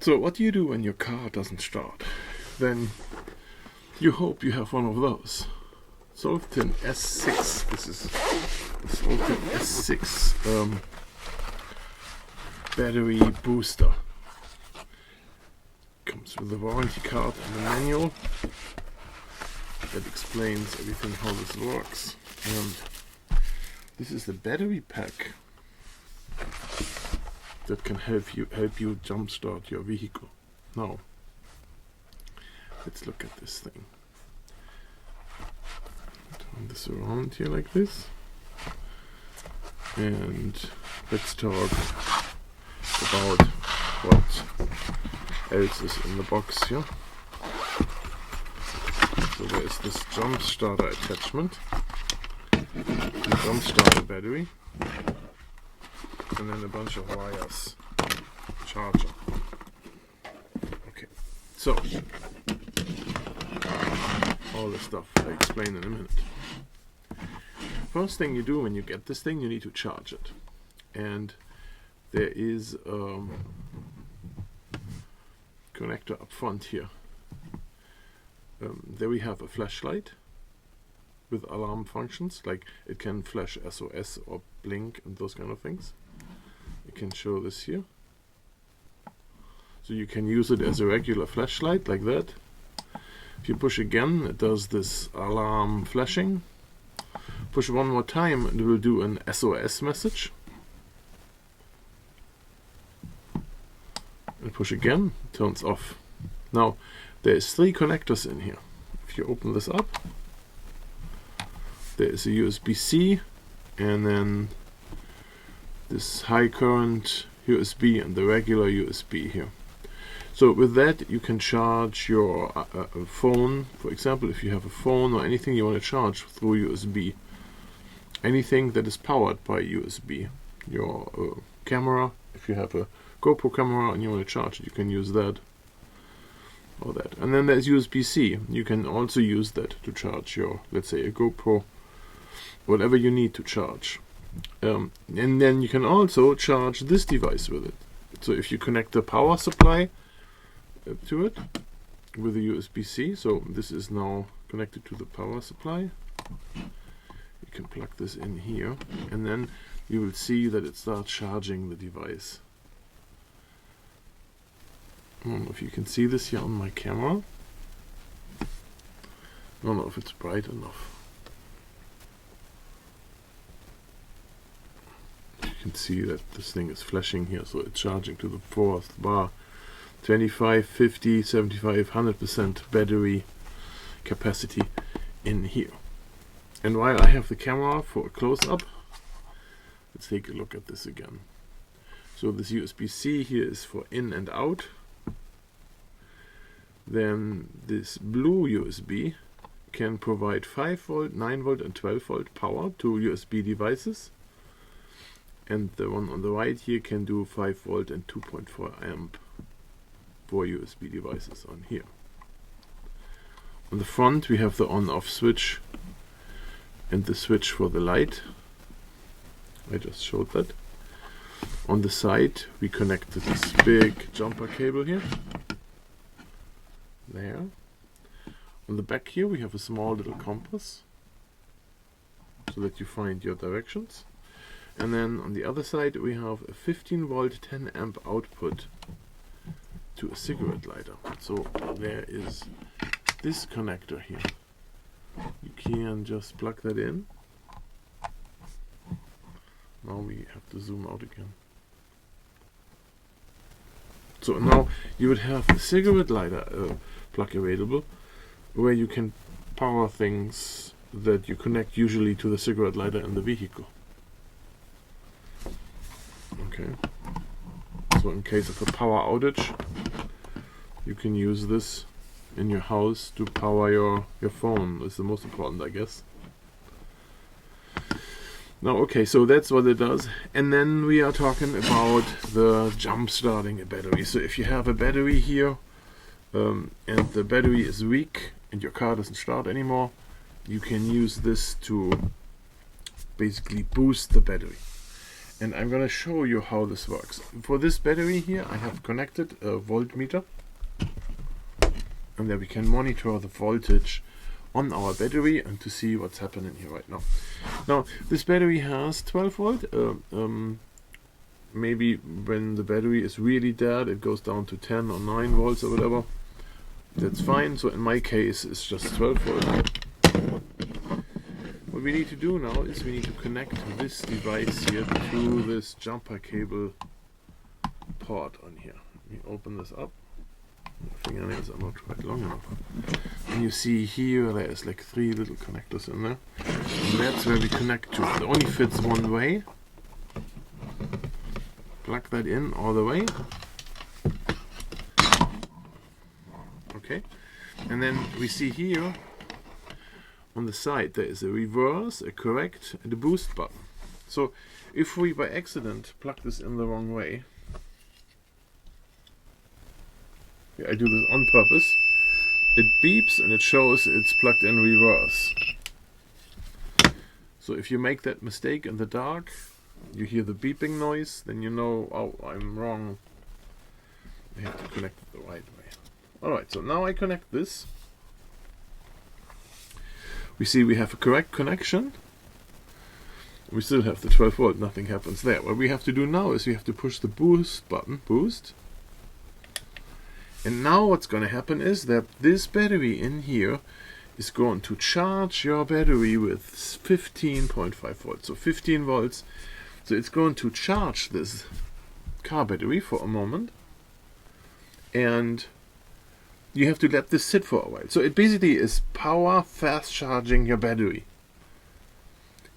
So what do you do when your car doesn't start? Then you hope you have one of those. SOLVTIN S6. This is the SOLVTIN S6 battery booster. Comes with a warranty card and a manual that explains everything how this works. And this is the battery pack that can help you jumpstart your vehicle. Now, let's look at this thing. Turn this around here like this, and let's talk about what else is in the box here. So there is this jump starter attachment, the jump starter battery, and then a bunch of wires, charger. Okay, so all the stuff I explain in a minute. First thing you do when you get this thing, you need to charge it, and there is a connector up front here. There we have a flashlight with alarm functions, like it can flash SOS or blink and those kind of things. I can show this here. So you can use it as a regular flashlight like that. If you push again, it does this alarm flashing. Push one more time and it will do an SOS message. And push again, it turns off. Now, there is 3 connectors in here. If you open this up, there is a USB-C and then this high current USB and the regular USB here. So with that you can charge your phone. For example, if you have a phone or anything you want to charge through USB, anything that is powered by USB, your camera, if you have a GoPro camera and you want to charge it, you can use that or that. And then there's USB-C. You can also use that to charge your, let's say, a GoPro, whatever you need to charge. And then you can also charge this device with it. So if you connect the power supply to it with a USB-C, so this is now connected to the power supply, you can plug this in here and then you will see that it starts charging the device. I don't know if you can see this here on my camera. I don't know if it's bright enough. You can see that this thing is flashing here, so it's charging to the 4th bar. 25, 50, 75, 100% battery capacity in here. And while I have the camera for a close-up, let's take a look at this again. So this USB-C here is for in and out. Then this blue USB can provide 5 volt, 9 volt and 12 volt power to USB devices. And the one on the right here can do 5 volt and 2.4 amp for USB devices on here. On the front we have the on-off switch and the switch for the light. I just showed that. On the side we connected this big jumper cable here. There. On the back here we have a small little compass so that you find your directions. And then on the other side we have a 15 volt 10 amp output to a cigarette lighter. So there is this connector here. You can just plug that in. Now we have to zoom out again. So now you would have a cigarette lighter plug available where you can power things that you connect usually to the cigarette lighter in the vehicle. Okay. So in case of a power outage, you can use this in your house to power your phone. That's the most important, I guess. Now, okay, so that's what it does. And then we are talking about the jump starting a battery. So if you have a battery here and the battery is weak and your car doesn't start anymore, you can use this to basically boost the battery. and I'm going to show you how this works. For this battery here, I have connected a voltmeter, and there we can monitor the voltage on our battery and to see what's happening here right now. Now, this battery has 12 volt. Maybe when the battery is really dead, it goes down to 10 or 9 volts or whatever. That's fine. So in my case, it's just 12 volt. What we need to do now is we need to connect this device here to this jumper cable port on here. Let me open this up. My fingernails are not quite long enough. And you see here there's like 3 little connectors in there. And that's where we connect to. It only fits one way. Plug that in all the way. Okay. And then we see here on the side there is a reverse, a correct, and a boost button. So if we by accident plug this in the wrong way, yeah, I do this on purpose, it beeps and it shows it's plugged in reverse. So if you make that mistake in the dark, you hear the beeping noise, then you know, oh, I'm wrong. I have to connect it the right way. Alright, so now I connect this. We see we have a correct connection. We still have the 12 volt, nothing happens there. What we have to do now is we have to push the boost button, boost. And now what's going to happen is that this battery in here is going to charge your battery with 15.5 volts. So 15 volts. So it's going to charge this car battery for a moment. And you have to let this sit for a while. So it basically is power fast charging your battery.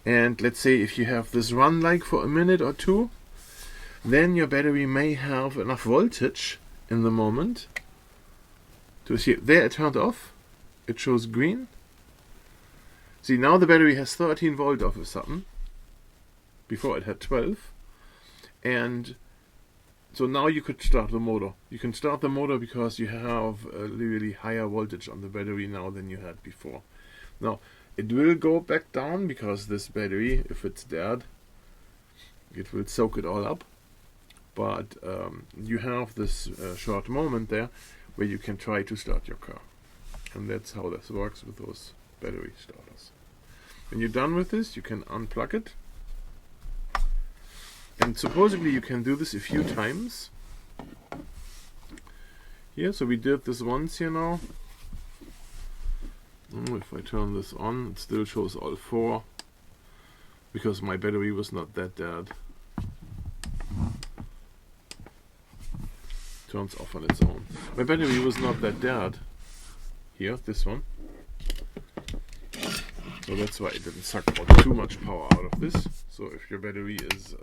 And let's say if you have this run like for a minute or two, then your battery may have enough voltage in the moment to see. There it turned off. It shows green. See, now the battery has 13 volt all of a sudden. Before it had 12. And so now you could start the motor. You can start the motor because you have a really higher voltage on the battery now than you had before. Now, it will go back down because this battery, if it's dead, it will soak it all up. But you have this short moment there where you can try to start your car. And that's how this works with those battery starters. When you're done with this, you can unplug it. And supposedly you can do this a few times. Here, so we did this once here now. If I turn this on, it still shows all 4 because my battery was not that dead. Turns off on its own. My battery was not that dead. Here, this one. So that's why it didn't suck out too much power out of this. So if your battery is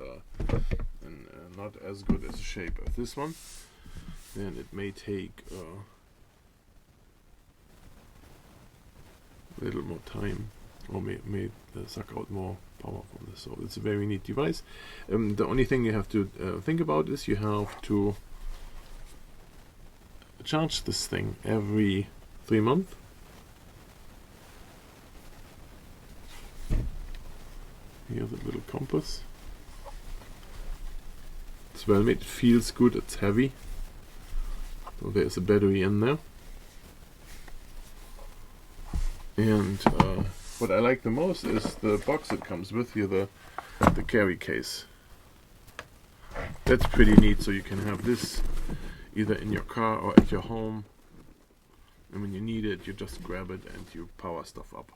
not as good as a shape as this one, then it may take a little more time, or may suck out more power from this. So it's a very neat device. The only thing you have to think about is you have to charge this thing every 3 months. Here's a little compass. It's well made, it feels good, it's heavy. So there's a battery in there. And what I like the most is the box that comes with here, the carry case. That's pretty neat, so you can have this either in your car or at your home. And when you need it, you just grab it and you power stuff up.